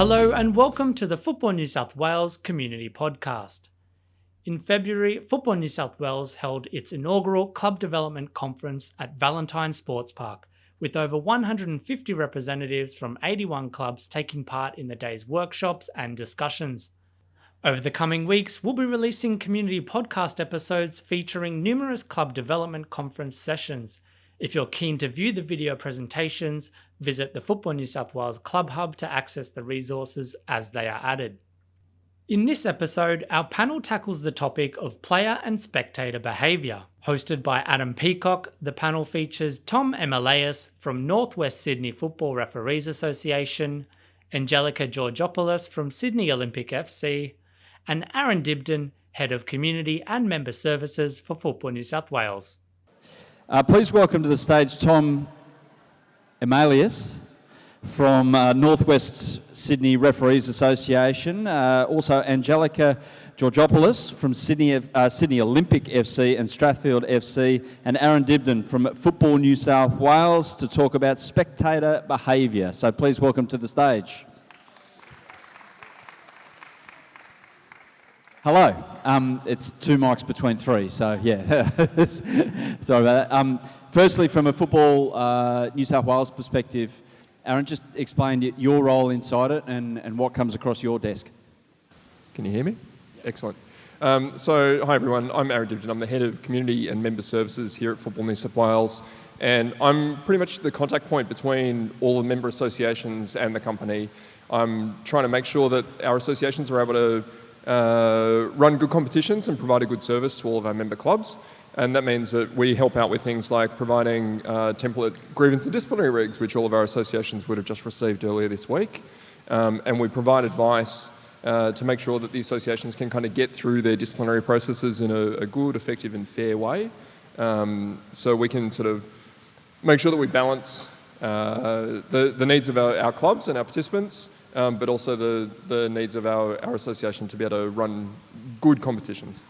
Hello and welcome to the Football New South Wales Community Podcast. In February, Football New South Wales held its inaugural Club Development Conference at Valentine Sports Park, with over 150 representatives from 81 clubs taking part in the day's workshops and discussions. Over the coming weeks, we'll be releasing community podcast episodes featuring numerous Club Development Conference sessions. If you're keen to view the video presentations, visit the Football New South Wales Club Hub to access the resources as they are added. In this episode, our panel tackles the topic of Player and Spectator Behavior. Hosted by Adam Peacock, the panel features Tom Emeleus from North West Sydney Football Referees Association, Angelica Georgopoulos from Sydney Olympic FC, and Aaron Dibdin, Head of Community and Member Services for Football New South Wales. Please welcome to the stage Tom Emeleus from North West Sydney Referees Association, also Angelica Georgopoulos from Sydney Olympic FC and Strathfield FC, and Aaron Dibdin from Football New South Wales to talk about spectator behaviour. So please welcome to the stage. Hello. It's two mics between three, so yeah. Sorry about that. Firstly, from a Football New South Wales perspective, Aaron, just explain your role inside it and what comes across your desk. Can you hear me? Excellent. So, hi everyone, I'm Aaron Dibdin. I'm the Head of Community and Member Services here at Football New South Wales, and I'm pretty much the contact point between all the member associations and the company. I'm trying to make sure that our associations are able to run good competitions and provide a good service to all of our member clubs. And that means that we help out with things like providing template grievance and disciplinary regs, which all of our associations would have just received earlier this week. And we provide advice to make sure that the associations can kind of get through their disciplinary processes in a good, effective and fair way. So we can sort of make sure that we balance the needs of our clubs and our participants, but also the needs of our association to be able to run good competitions.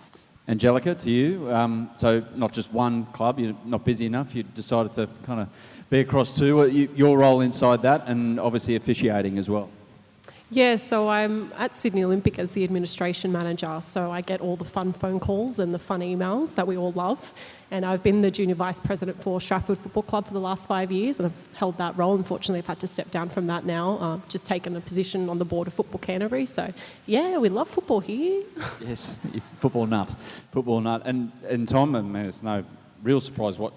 Angelica, to you. So not just one club, you're not busy enough, you decided to kind of be across two. Your role inside that and obviously officiating as well. Yeah, so I'm at Sydney Olympic as the administration manager, so I get all the fun phone calls and the fun emails that we all love. And I've been the junior vice president for Strathfield Football Club for the last 5 years, and I've held that role. Unfortunately, I've had to step down from that now, just taken a position on the board of Football Canterbury. So, yeah, we love football here. Yes, football nut. And Tom, I mean, it's no real surprise what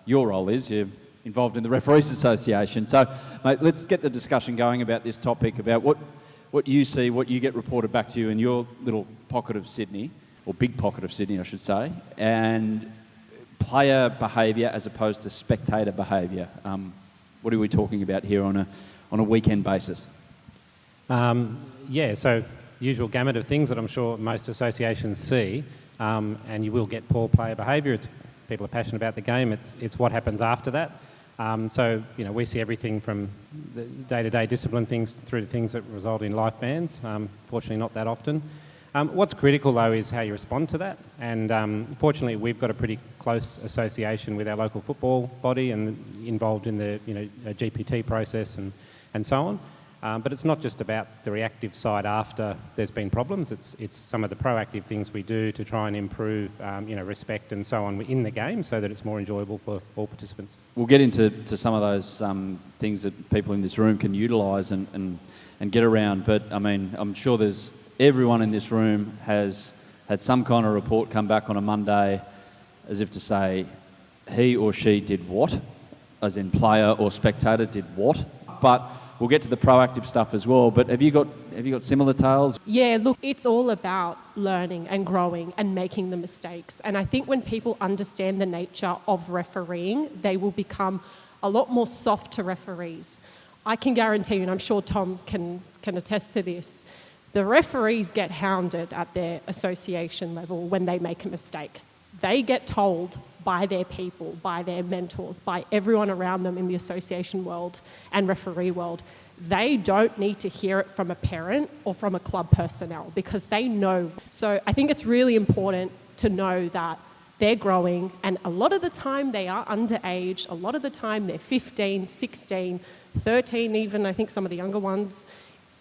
your role is. You're involved in the Referees Association. So, mate, let's get the discussion going about this topic, about what you see, what you get reported back to you in your little pocket of Sydney, or big pocket of Sydney, I should say, and player behaviour as opposed to spectator behaviour. What are we talking about here on a weekend basis? So usual gamut of things that I'm sure most associations see, and you will get poor player behaviour. People are passionate about the game. It's what happens after that. We see everything from the day-to-day discipline things through to things that result in life bans. Fortunately, not that often. What's critical, though, is how you respond to that. And fortunately, we've got a pretty close association with our local football body and involved in the GPT process and so on. But it's not just about the reactive side after there's been problems. It's some of the proactive things we do to try and improve, respect and so on in the game, so that it's more enjoyable for all participants. We'll get into some of those things that people in this room can utilise and get around. But I mean, I'm sure everyone in this room has had some kind of report come back on a Monday, as if to say he or she did what, as in player or spectator did what, but. We'll get to the proactive stuff as well, but have you got similar tales? Yeah, look, it's all about learning and growing and making the mistakes. And I think when people understand the nature of refereeing, they will become a lot more soft to referees. I can guarantee you, and I'm sure Tom can attest to this, the referees get hounded at their association level when they make a mistake. They get told by their people, by their mentors, by everyone around them in the association world and referee world. They don't need to hear it from a parent or from a club personnel because they know. So I think it's really important to know that they're growing, and a lot of the time they are underage, a lot of the time they're 15, 16, 13 even, I think some of the younger ones.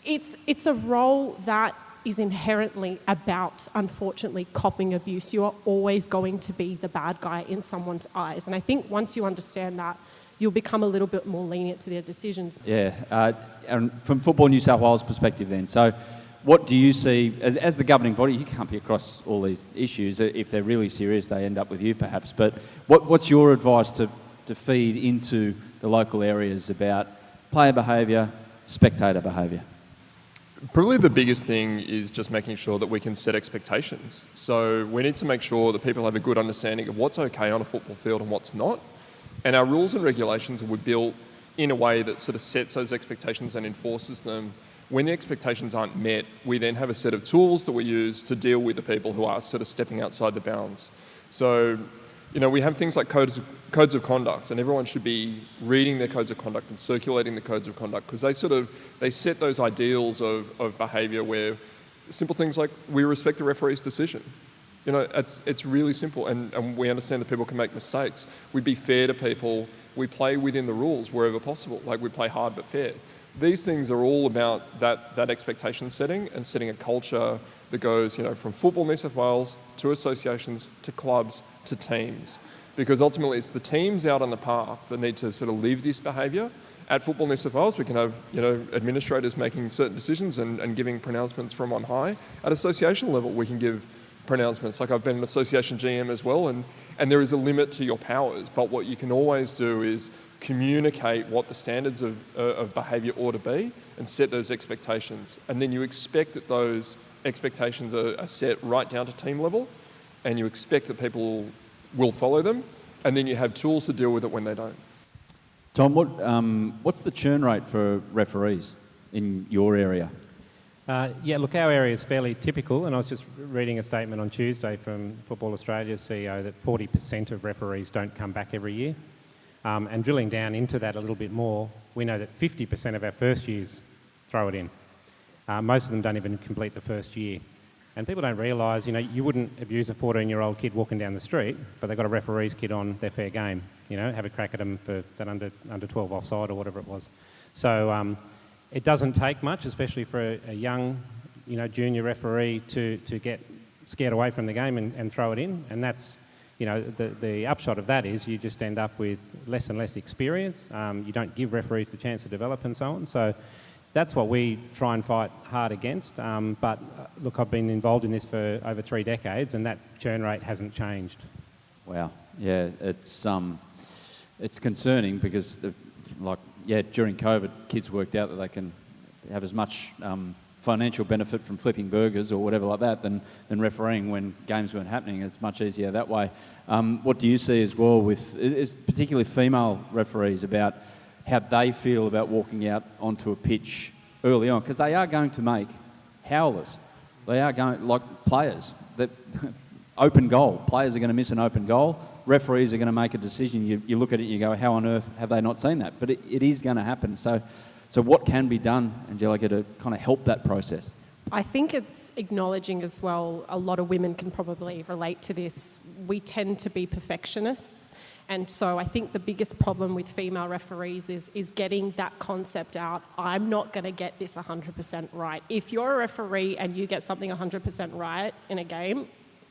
It's a role that is inherently about, unfortunately, copying abuse. You are always going to be the bad guy in someone's eyes. And I think once you understand that, you'll become a little bit more lenient to their decisions. Yeah, and from Football New South Wales perspective then, so what do you see, as the governing body, you can't be across all these issues. If they're really serious, they end up with you perhaps, but what's your advice to feed into the local areas about player behaviour, spectator behaviour? Probably the biggest thing is just making sure that we can set expectations. So we need to make sure that people have a good understanding of what's okay on a football field and what's not. And our rules and regulations were built in a way that sort of sets those expectations and enforces them. When the expectations aren't met, we then have a set of tools that we use to deal with the people who are sort of stepping outside the bounds. So, we have things like codes of conduct, and everyone should be reading their codes of conduct and circulating the codes of conduct, because they set those ideals of behaviour where simple things like we respect the referee's decision. It's really simple, and we understand that people can make mistakes. We be fair to people. We play within the rules wherever possible. Like, we play hard but fair. These things are all about that expectation setting and setting a culture that goes, from Football New South Wales to associations to clubs to teams. Because ultimately it's the teams out on the park that need to sort of live this behaviour. At Football New South Wales, we can have, administrators making certain decisions and giving pronouncements from on high. At association level, we can give pronouncements. Like, I've been an association GM as well, and there is a limit to your powers, but what you can always do is communicate what the standards of behaviour ought to be and set those expectations. And then you expect that those expectations are set right down to team level, and you expect that people will follow them, and then you have tools to deal with it when they don't. Tom, what's the churn rate for referees in your area? Look, our area is fairly typical, and I was just reading a statement on Tuesday from Football Australia's CEO that 40% of referees don't come back every year. And drilling down into that a little bit more, we know that 50% of our first years throw it in. Most of them don't even complete the first year. And people don't realise, you wouldn't abuse a 14-year-old kid walking down the street, but they've got a referee's kit on, they're fair game, have a crack at them for that under 12 offside or whatever it was. So it doesn't take much, especially for a young, junior referee to get scared away from the game and throw it in. And that's, the upshot of that is you just end up with less and less experience. You don't give referees the chance to develop and so on. So that's what we try and fight hard against. But look, I've been involved in this for over 3 decades, and that churn rate hasn't changed. Wow. Yeah, it's concerning because, during COVID, kids worked out that they can have as much financial benefit from flipping burgers or whatever like that than refereeing when games weren't happening. It's much easier that way. What do you see as well with, particularly female referees, about how they feel about walking out onto a pitch early on? Because they are going to make howlers. They are going, like players, that open goal. Players are going to miss an open goal. Referees are going to make a decision. You look at it and you go, how on earth have they not seen that? But it is going to happen. So what can be done, Angelica, to kind of help that process? I think it's acknowledging as well, a lot of women can probably relate to this. We tend to be perfectionists. And so I think the biggest problem with female referees is getting that concept out. I'm not going to get this 100% right. If you're a referee and you get something 100% right in a game,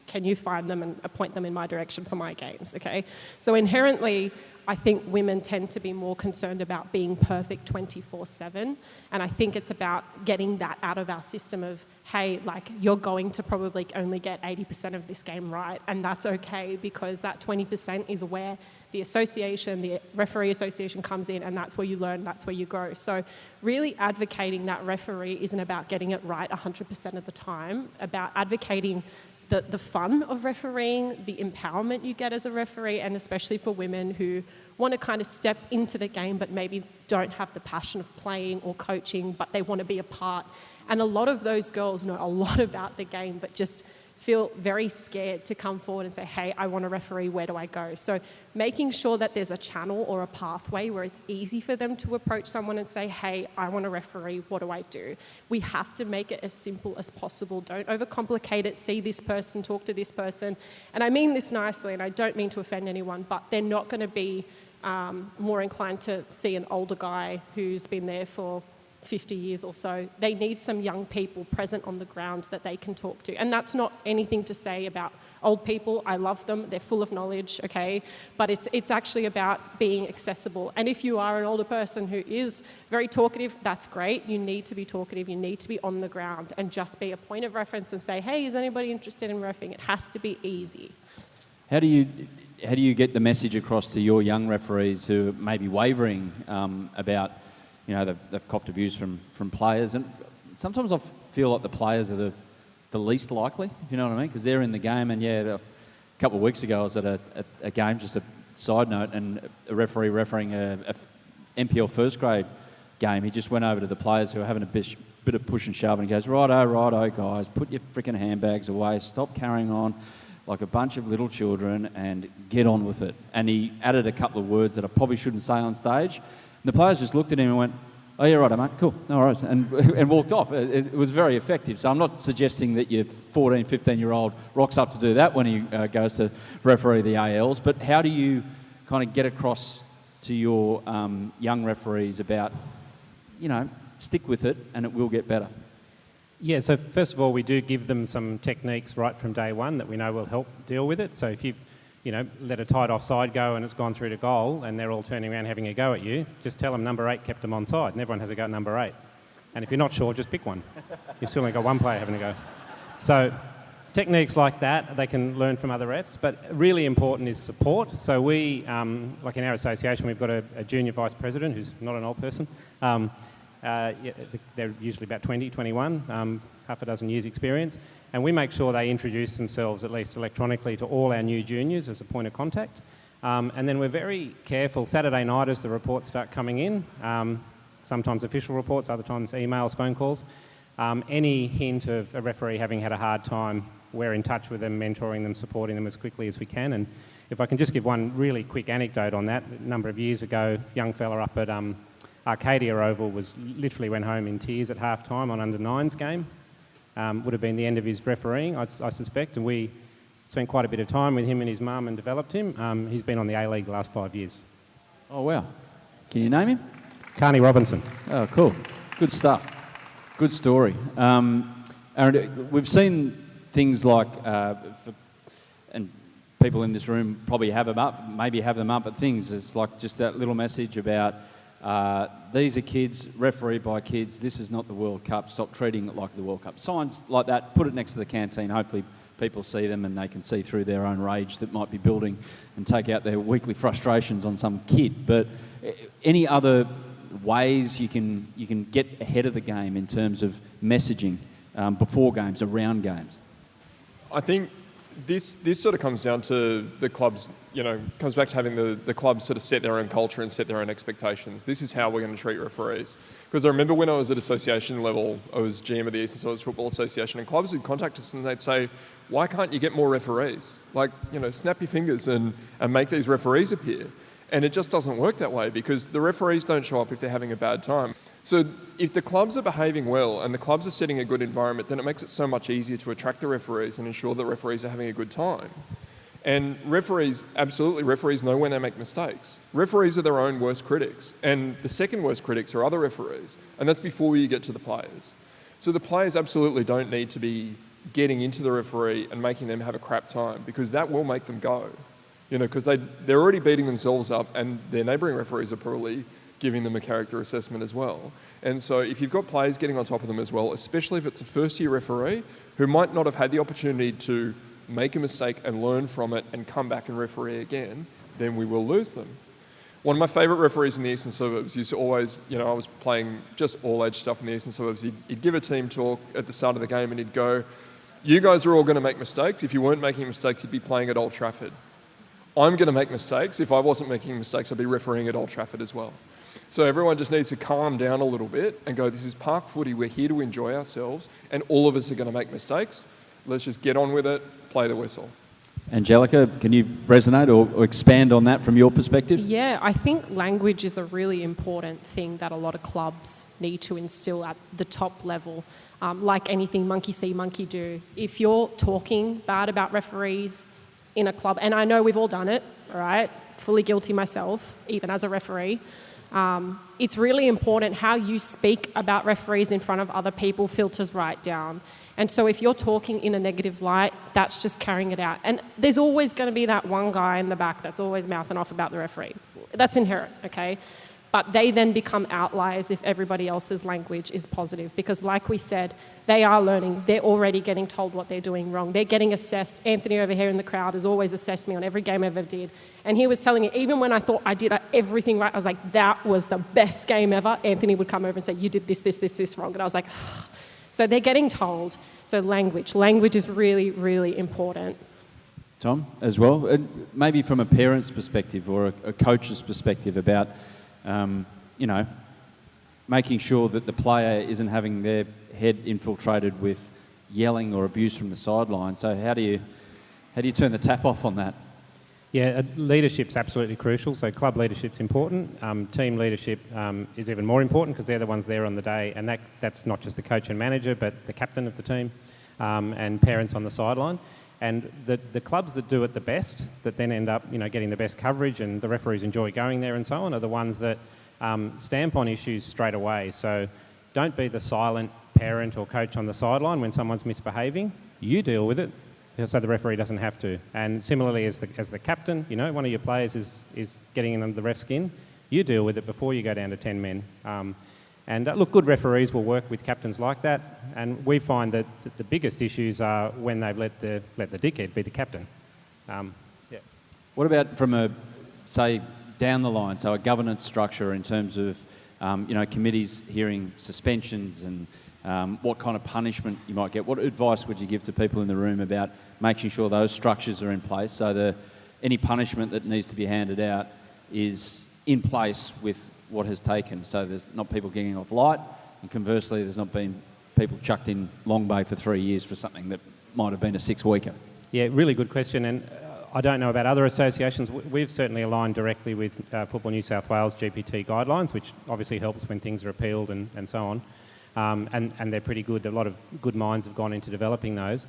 can you find them and appoint them in my direction for my games, okay? So inherently, I think women tend to be more concerned about being perfect 24/7. And I think it's about getting that out of our system of, hey, you're going to probably only get 80% of this game right. And that's okay, because that 20% is where the association, the referee association comes in, and that's where you learn, that's where you grow. So really advocating that referee isn't about getting it right 100% of the time, about advocating the fun of refereeing, the empowerment you get as a referee, and especially for women who want to kind of step into the game but maybe don't have the passion of playing or coaching, but they want to be a part. And a lot of those girls know a lot about the game but just feel very scared to come forward and say, hey, I want to referee, where do I go? So making sure that there's a channel or a pathway where it's easy for them to approach someone and say, hey, I want to referee, what do I do? We have to make it as simple as possible. Don't overcomplicate it. See this person, talk to this person. And I mean this nicely, and I don't mean to offend anyone, but they're not going to be more inclined to see an older guy who's been there for 50 years or so, they need some young people present on the ground that they can talk to. And that's not anything to say about old people. I love them. They're full of knowledge, okay? But it's actually about being accessible. And if you are an older person who is very talkative, that's great. You need to be talkative. You need to be on the ground and just be a point of reference and say, hey, is anybody interested in reffing? It has to be easy. How do you get the message across to your young referees who may be wavering about, they've copped abuse from players? And sometimes I feel like the players are the least likely, if you know what I mean, because they're in the game. And a couple of weeks ago I was at a game, just a side note, and a referee refereeing a NPL first grade game, he just went over to the players who were having a bit of push and shove, and he goes, righto guys, put your freaking handbags away, stop carrying on like a bunch of little children and get on with it. And he added a couple of words that I probably shouldn't say on stage. And the players just looked at him and went, oh, yeah, right, mate, cool, no worries, and walked off. It was very effective. So I'm not suggesting that your 14, 15-year-old rocks up to do that when he goes to referee the ALs, but how do you kind of get across to your young referees about, stick with it and it will get better? Yeah, so first of all, we do give them some techniques right from day one that we know will help deal with it. So if you've let a tight offside go and it's gone through to goal and they're all turning around having a go at you, just tell them number 8 kept them onside, and everyone has a go at number 8. And if you're not sure, just pick one. You've still only got one player having a go. So techniques like that, they can learn from other refs, but really important is support. So we, like in our association, we've got a junior vice president who's not an old person. They're usually about 20, 21, half a dozen years experience, and we make sure they introduce themselves, at least electronically, to all our new juniors as a point of contact. And then we're very careful. Saturday night as the reports start coming in, sometimes official reports, other times emails, phone calls. Any hint of a referee having had a hard time, we're in touch with them, mentoring them, supporting them as quickly as we can. And if I can just give one really quick anecdote on that, a number of years ago, a young fella up at Arcadia Oval literally went home in tears at half-time on under-9s game. Would have been the end of his refereeing, I suspect, and we spent quite a bit of time with him and his mum and developed him. He's been on the A-League the last 5 years. Oh, wow. Can you name him? Carney Robinson. Oh, cool. Good stuff. Good story. Aaron, we've seen things like, and people in this room probably have them up, but things, it's like just that little message about these are kids, refereed by kids, this is not the World Cup, stop treating it like the World Cup. Signs like that, put it next to the canteen, hopefully people see them and they can see through their own rage that might be building and take out their weekly frustrations on some kid. But any other ways you can get ahead of the game in terms of messaging before games, around games? I think this sort of comes down to the clubs, comes back to having the clubs sort of set their own culture and set their own expectations. This is how we're going to treat referees. Because I remember when I was at association level, I was GM of the Eastern Suburbs Football Association, and clubs would contact us and they'd say, why can't you get more referees? Like, snap your fingers and make these referees appear. And it just doesn't work that way because the referees don't show up if they're having a bad time. So if the clubs are behaving well and the clubs are setting a good environment, then it makes it so much easier to attract the referees and ensure that referees are having a good time. And referees know when they make mistakes. Referees are their own worst critics. And the second worst critics are other referees. And that's before you get to the players. So the players absolutely don't need to be getting into the referee and making them have a crap time because that will make them go. Because they're already beating themselves up and their neighbouring referees are probably giving them a character assessment as well. And so if you've got players getting on top of them as well, especially if it's a first-year referee who might not have had the opportunity to make a mistake and learn from it and come back and referee again, then we will lose them. One of my favourite referees in the Eastern Suburbs used to always, I was playing just all-age stuff in the Eastern Suburbs, he'd give a team talk at the start of the game and he'd go, you guys are all going to make mistakes. If you weren't making mistakes, you'd be playing at Old Trafford. I'm going to make mistakes. If I wasn't making mistakes, I'd be refereeing at Old Trafford as well. So everyone just needs to calm down a little bit and go, this is park footy, we're here to enjoy ourselves, and all of us are going to make mistakes. Let's just get on with it, play the whistle. Angelica, can you resonate or expand on that from your perspective? Yeah, I think language is a really important thing that a lot of clubs need to instill at the top level. Like anything, monkey see, monkey do. If you're talking bad about referees in a club, and I know we've all done it, all right, fully guilty myself, even as a referee, It's really important how you speak about referees in front of other people filters right down. And so if you're talking in a negative light, that's just carrying it out. And there's always going to be that one guy in the back that's always mouthing off about the referee. That's inherent, okay? But they then become outliers if everybody else's language is positive. Because like we said, they are learning. They're already getting told what they're doing wrong. They're getting assessed. Anthony over here in the crowd has always assessed me on every game I ever did. And he was telling me, even when I thought I did everything right, I was like, that was the best game ever. Anthony would come over and say, you did this wrong. And I was like, ugh. So they're getting told. So language is really, really important. Tom, as well, and maybe from a parent's perspective or a coach's perspective about, making sure that the player isn't having their head infiltrated with yelling or abuse from the sideline. So how do you turn the tap off on that? Yeah, leadership's absolutely crucial. So club leadership's important. Team leadership is even more important because they're the ones there on the day, and that's not just the coach and manager, but the captain of the team and parents on the sideline. And the clubs that do it the best, that then end up getting the best coverage and the referees enjoy going there and so on, are the ones that stamp on issues straight away. So don't be the silent parent or coach on the sideline when someone's misbehaving. You deal with it, so the referee doesn't have to. And similarly, as the captain, one of your players is getting in under the ref's skin, you deal with it before you go down to 10 men. Look, good referees will work with captains like that, and we find that the biggest issues are when they've let the dickhead be the captain. What about from say down the line, so a governance structure in terms of committees hearing suspensions and what kind of punishment you might get? What advice would you give to people in the room about making sure those structures are in place so any punishment that needs to be handed out is in place with what has taken, so there's not people getting off light, and conversely there's not been people chucked in Long Bay for 3 years for something that might have been a 6-weeker? Yeah, really good question, and I don't know about other associations. We've certainly aligned directly with Football New South Wales GPT guidelines, which obviously helps when things are appealed and so on, and they're pretty good. A lot of good minds have gone into developing those.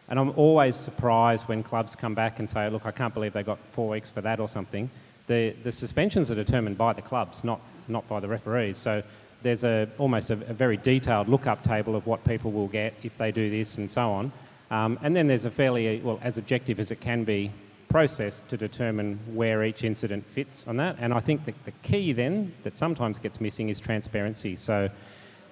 And I'm always surprised when clubs come back and say, look, I can't believe they got 4 weeks for that or something. The suspensions are determined by the clubs, not by the referees. So there's almost a very detailed look-up table of what people will get if they do this and so on. And then there's a fairly, as objective as it can be, process to determine where each incident fits on that. And I think the key then that sometimes gets missing is transparency. So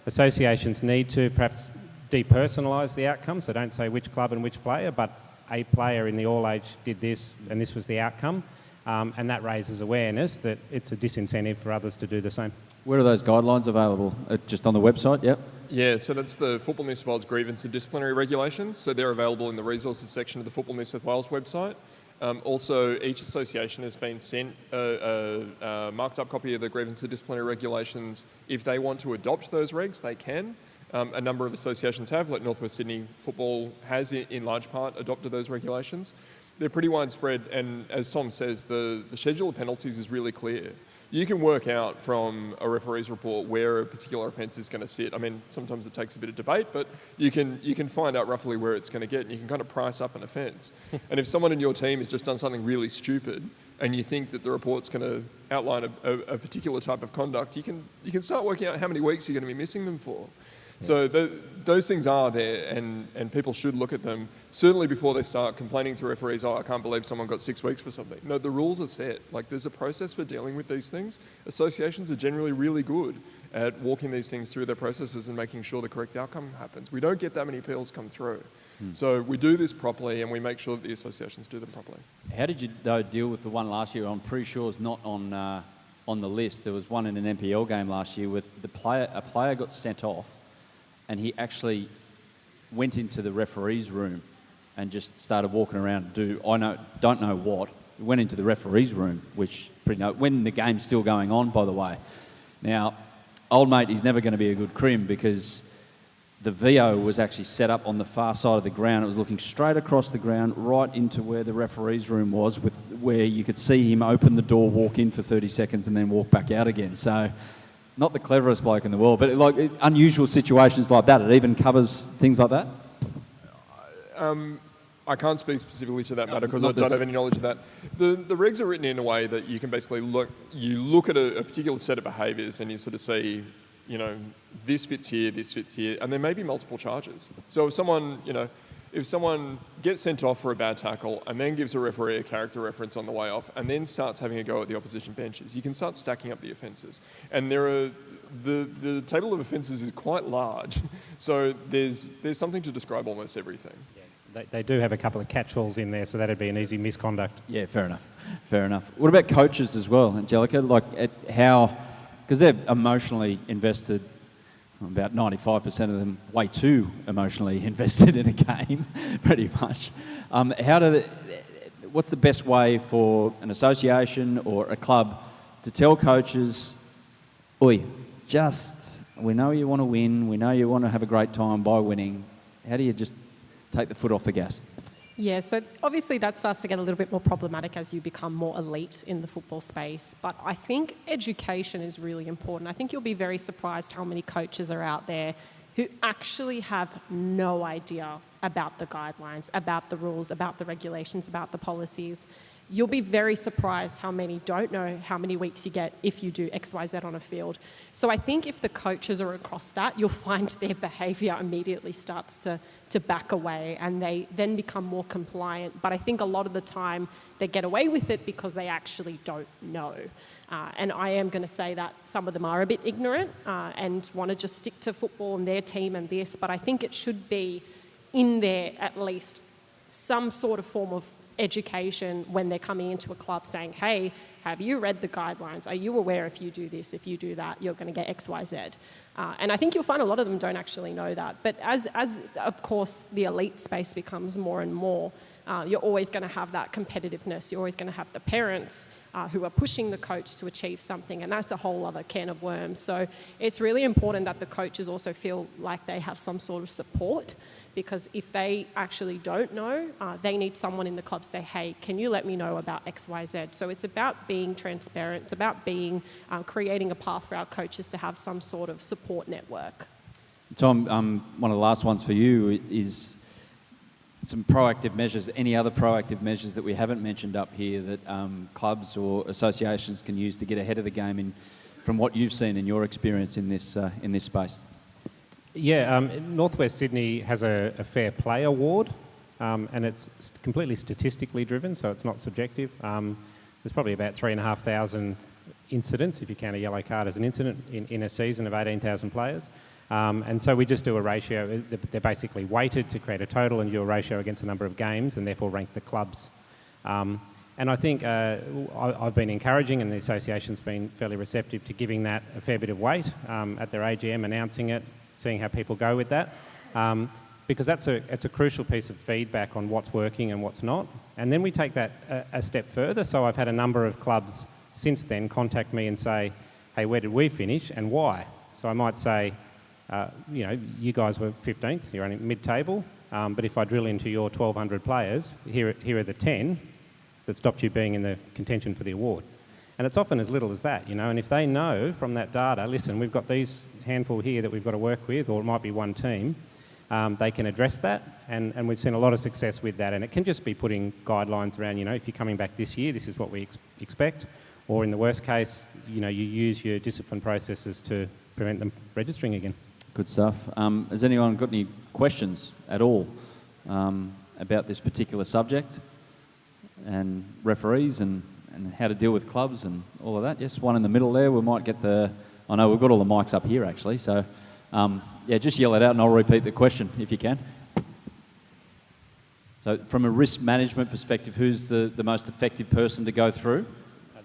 associations need to perhaps depersonalise the outcome, so don't say which club and which player, but a player in the all-age did this and this was the outcome. And that raises awareness that it's a disincentive for others to do the same. Where are those guidelines available? Just on the website, yep? Yeah, so that's the Football New South Wales Grievance and Disciplinary Regulations. So they're available in the resources section of the Football New South Wales website. Also, each association has been sent a marked up copy of the Grievance and Disciplinary Regulations. If they want to adopt those regs, they can. A number of associations have, like North West Sydney Football has in large part adopted those regulations. They're pretty widespread, and as Tom says, the schedule of penalties is really clear. You can work out from a referee's report where a particular offence is going to sit. I mean, sometimes it takes a bit of debate, but you can find out roughly where it's going to get, and you can kind of price up an offence. And if someone in your team has just done something really stupid, and you think that the report's going to outline a particular type of conduct, you can start working out how many weeks you're going to be missing them for. So those things are there, and people should look at them, certainly before they start complaining to referees, I can't believe someone got 6 weeks for something. No, the rules are set. Like, there's a process for dealing with these things. Associations are generally really good at walking these things through their processes and making sure the correct outcome happens. We don't get that many appeals come through. So we do this properly, and we make sure that the associations do them properly. How did you, though, deal with the one last year? I'm pretty sure it's not on the list. There was one in an NPL game last year with a player got sent off, and he actually went into the referee's room and just started walking around don't know what. He went into the referee's room, which when the game's still going on, by the way. Now, old mate, he's never going to be a good crim because the VO was actually set up on the far side of the ground. It was looking straight across the ground, right into where the referee's room was, where you could see him open the door, walk in for 30 seconds, and then walk back out again. So, not the cleverest bloke in the world, but unusual situations like that, it even covers things like that? I can't speak specifically to that matter because I don't have any knowledge of that. The regs are written in a way that you can basically look at a particular set of behaviours and you sort of see, this fits here, and there may be multiple charges. So if someone gets sent off for a bad tackle and then gives a referee a character reference on the way off and then starts having a go at the opposition benches, you can start stacking up the offences. And the table of offences is quite large, so there's something to describe almost everything. Yeah. They do have a couple of catch-alls in there, so that'd be an easy misconduct. Yeah, fair enough. What about coaches as well, Angelica? Because they're emotionally invested, about 95% of them way too emotionally invested in a game, pretty much. What's the best way for an association or a club to tell coaches, we know you want to win, we know you want to have a great time by winning. How do you just take the foot off the gas? Yeah, so obviously that starts to get a little bit more problematic as you become more elite in the football space. But I think education is really important. I think you'll be very surprised how many coaches are out there who actually have no idea about the guidelines, about the rules, about the regulations, about the policies. You'll be very surprised how many don't know how many weeks you get if you do X, Y, Z on a field. So I think if the coaches are across that, you'll find their behaviour immediately starts to back away and they then become more compliant. But I think a lot of the time they get away with it because they actually don't know. And I am going to say that some of them are a bit ignorant and want to just stick to football and their team and this. But I think it should be in there at least some sort of form of education when they're coming into a club saying, hey, have you read the guidelines? Are you aware if you do this, if you do that, you're going to get X, Y, Z? And I think you'll find a lot of them don't actually know that. But as of course, the elite space becomes more and more, you're always going to have that competitiveness. You're always going to have the parents who are pushing the coach to achieve something, and that's a whole other can of worms. So it's really important that the coaches also feel like they have some sort of support, because if they actually don't know, they need someone in the club to say, hey, can you let me know about X, Y, Z? So it's about being transparent. It's about creating a path for our coaches to have some sort of support network. Tom, one of the last ones for you is some proactive measures. Any other proactive measures that we haven't mentioned up here that clubs or associations can use to get ahead of the game from what you've seen in your experience in this space? Yeah, Northwest Sydney has a Fair Play Award, and it's completely statistically driven, so it's not subjective. There's probably about 3,500 incidents, if you count a yellow card as an incident, in a season of 18,000 players. And so we just do a ratio. They're basically weighted to create a total and do a ratio against the number of games and therefore rank the clubs. And I think I've been encouraging, and the association's been fairly receptive to giving that a fair bit of weight at their AGM, announcing it, seeing how people go with that, because it's a crucial piece of feedback on what's working and what's not. And then we take that a step further. So I've had a number of clubs since then contact me and say, hey, where did we finish and why? So I might say, you guys were 15th, you're only mid-table, but if I drill into your 1,200 players, here are the 10 that stopped you being in the contention for the award. And it's often as little as that, and if they know from that data, listen, we've got these handful here that we've got to work with, or it might be one team, they can address that, and we've seen a lot of success with that. And it can just be putting guidelines around, if you're coming back this year, this is what we expect, or in the worst case, you use your discipline processes to prevent them registering again. Good stuff. Has anyone got any questions at all about this particular subject and referees and how to deal with clubs and all of that? Yes, one in the middle there. We might get I know we've got all the mics up here actually, so just yell it out and I'll repeat the question if you can. So from a risk management perspective, who's the most effective person to go through?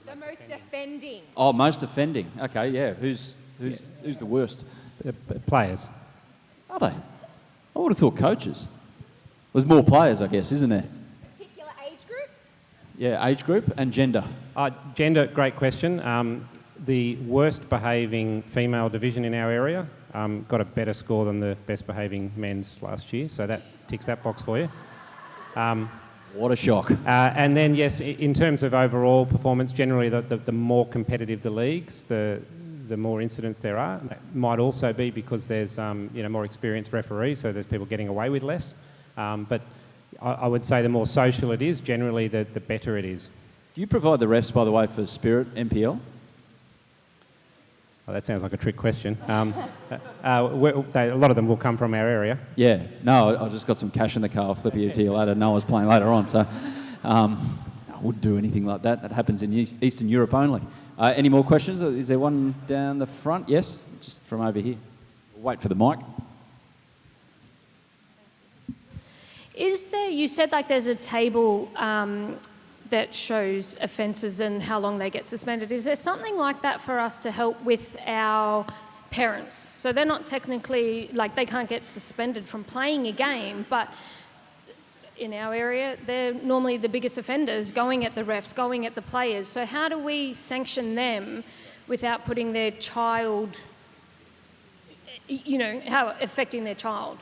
The most offending. Oh, most offending. Okay, yeah. Who's the worst? Players. Are they? I would have thought coaches. There's more players, I guess, isn't there? Particular age group? Yeah, age group and gender. Gender, great question. The worst behaving female division in our area got a better score than the best behaving men's last year, so that ticks that box for you. What a shock. And then, yes, in terms of overall performance, generally the more competitive the leagues, the more incidents there are. It might also be because there's more experienced referees, so there's people getting away with less. But I would say the more social it is, generally the better it is. Do you provide the refs, by the way, for Spirit NPL? Oh, that sounds like a trick question. A lot of them will come from our area. Yeah. No, I just got some cash in the car. I'll flip you to you later. No one's playing later on, so I wouldn't do anything like that. That happens in Eastern Europe only. Any more questions? Is there one down the front? Yes, just from over here. Wait for the mic. Is there, you said like there's a table that shows offences and how long they get suspended. Is there something like that for us to help with our parents? So they're not technically, like they can't get suspended from playing a game, but in our area, they're normally the biggest offenders, going at the refs, going at the players. So how do we sanction them without putting their child, how affecting their child?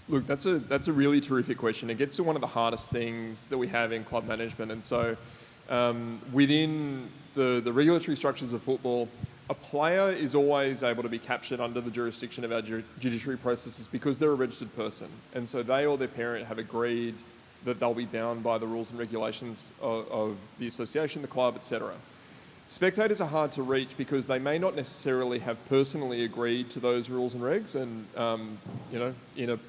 Look, that's a really terrific question. It gets to one of the hardest things that we have in club management. And so within the regulatory structures of football, a player is always able to be captured under the jurisdiction of our judiciary processes because they're a registered person. And so they or their parent have agreed that they'll be bound by the rules and regulations of the association, the club, etc. Spectators are hard to reach because they may not necessarily have personally agreed to those rules and regs. And, in a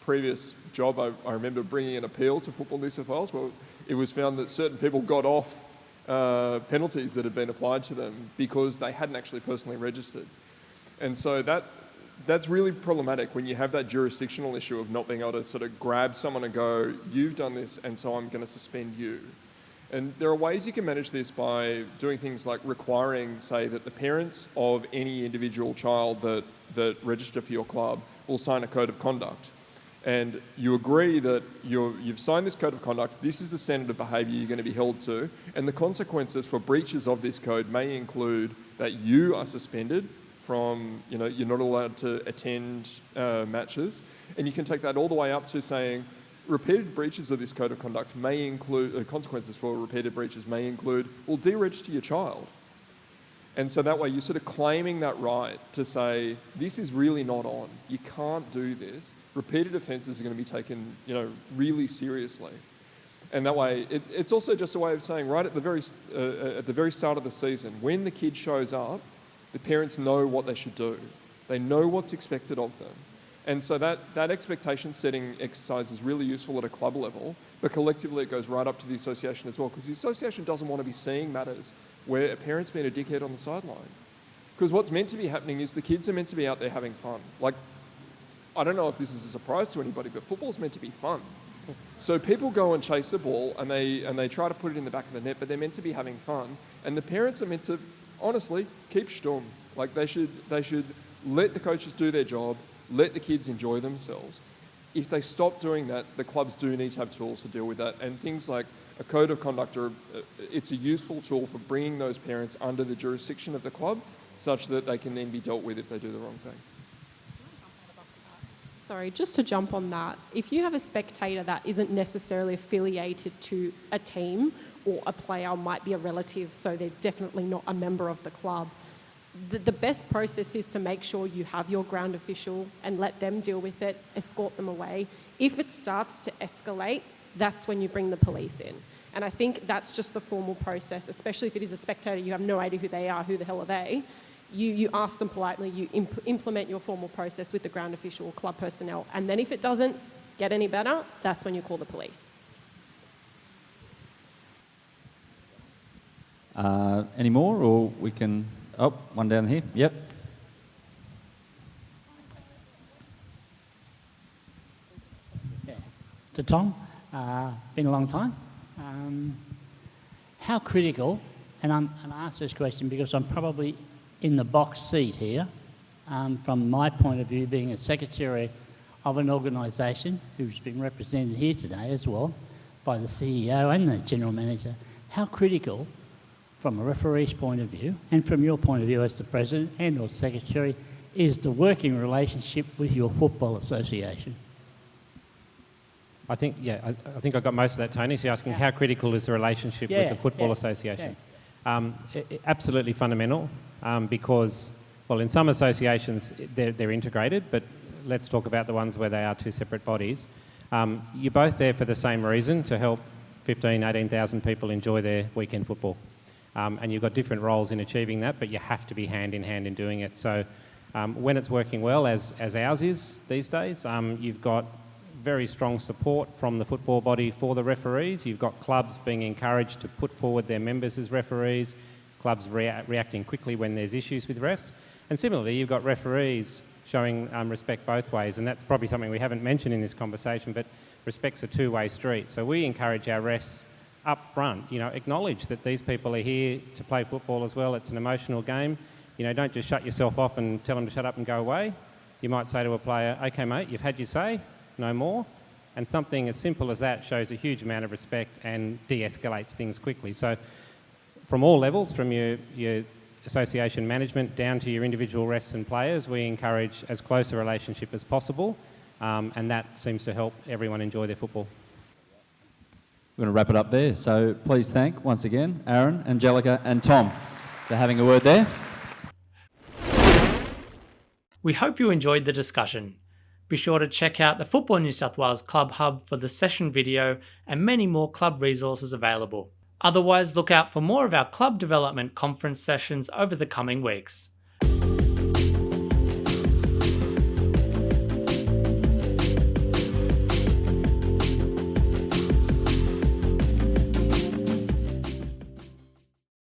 previous job, I remember bringing an appeal to Football New South Wales. Well, it was found that certain people got off penalties that had been applied to them because they hadn't actually personally registered. And so that's really problematic when you have that jurisdictional issue of not being able to sort of grab someone and go, you've done this, and so I'm going to suspend you. And there are ways you can manage this by doing things like requiring, say, that the parents of any individual child that register for your club will sign a code of conduct. And you agree that you've signed this code of conduct, this is the standard of behaviour you're going to be held to, and the consequences for breaches of this code may include that you are suspended from, you're not allowed to attend matches, and you can take that all the way up to saying repeated breaches of this code of conduct may include, consequences for repeated breaches may include, well, deregister your child. And so that way you're sort of claiming that right to say, this is really not on. You can't do this. Repeated offences are going to be taken, really seriously. And that way, it's also just a way of saying, right at the very start of the season, when the kid shows up, the parents know what they should do. They know what's expected of them. And so that expectation setting exercise is really useful at a club level, but collectively it goes right up to the association as well, because the association doesn't want to be seeing matters where a parent's been a dickhead on the sideline. Because what's meant to be happening is the kids are meant to be out there having fun. Like, I don't know if this is a surprise to anybody, but football's meant to be fun. So people go and chase the ball and they try to put it in the back of the net, but they're meant to be having fun. And the parents are meant to, honestly, keep stum. Like they should let the coaches do their job, let the kids enjoy themselves. If they stop doing that, the clubs do need to have tools to deal with that. And things like a code of conduct, it's a useful tool for bringing those parents under the jurisdiction of the club such that they can then be dealt with if they do the wrong thing. Sorry, just to jump on that, if you have a spectator that isn't necessarily affiliated to a team or a player might be a relative, so they're definitely not a member of the club, the best process is to make sure you have your ground official and let them deal with it, escort them away. If it starts to escalate, that's when you bring the police in. And I think that's just the formal process, especially if it is a spectator, you have no idea who they are, who the hell are they. You ask them politely, you implement your formal process with the ground official or club personnel, and then if it doesn't get any better, that's when you call the police. Any more, or we can... Oh, one down here. Yep. Yeah. To Tom, been a long time. How critical, and I ask this question because I'm probably in the box seat here, from my point of view, being a secretary of an organisation who's been represented here today as well by the CEO and the general manager, how critical, from a referee's point of view and from your point of view as the president and or secretary, is the working relationship with your football association? I think I got most of that, Tony. So you're asking how critical is the relationship with the Football Association? Absolutely fundamental, because, well, in some associations they're integrated, but let's talk about the ones where they are two separate bodies. You're both there for the same reason, to help 15,000, 18,000 people enjoy their weekend football. And you've got different roles in achieving that, but you have to be hand in hand in doing it. So when it's working well, as ours is these days, you've got very strong support from the football body for the referees. You've got clubs being encouraged to put forward their members as referees, clubs reacting quickly when there's issues with refs. And similarly, you've got referees showing respect both ways, and that's probably something we haven't mentioned in this conversation, but respect's a two-way street. So we encourage our refs up front, acknowledge that these people are here to play football as well. It's an emotional game. Don't just shut yourself off and tell them to shut up and go away. You might say to a player, okay, mate, you've had your say, no more. And something as simple as that shows a huge amount of respect and de-escalates things quickly. So from all levels, from your association management down to your individual refs and players, we encourage as close a relationship as possible, and that seems to help everyone enjoy their football. We're going to wrap it up there. So please thank, once again, Aaron, Angelica and Tom for having a word there. We hope you enjoyed the discussion. Be sure to check out the Football New South Wales Club Hub for the session video and many more club resources available. Otherwise, look out for more of our club development conference sessions over the coming weeks.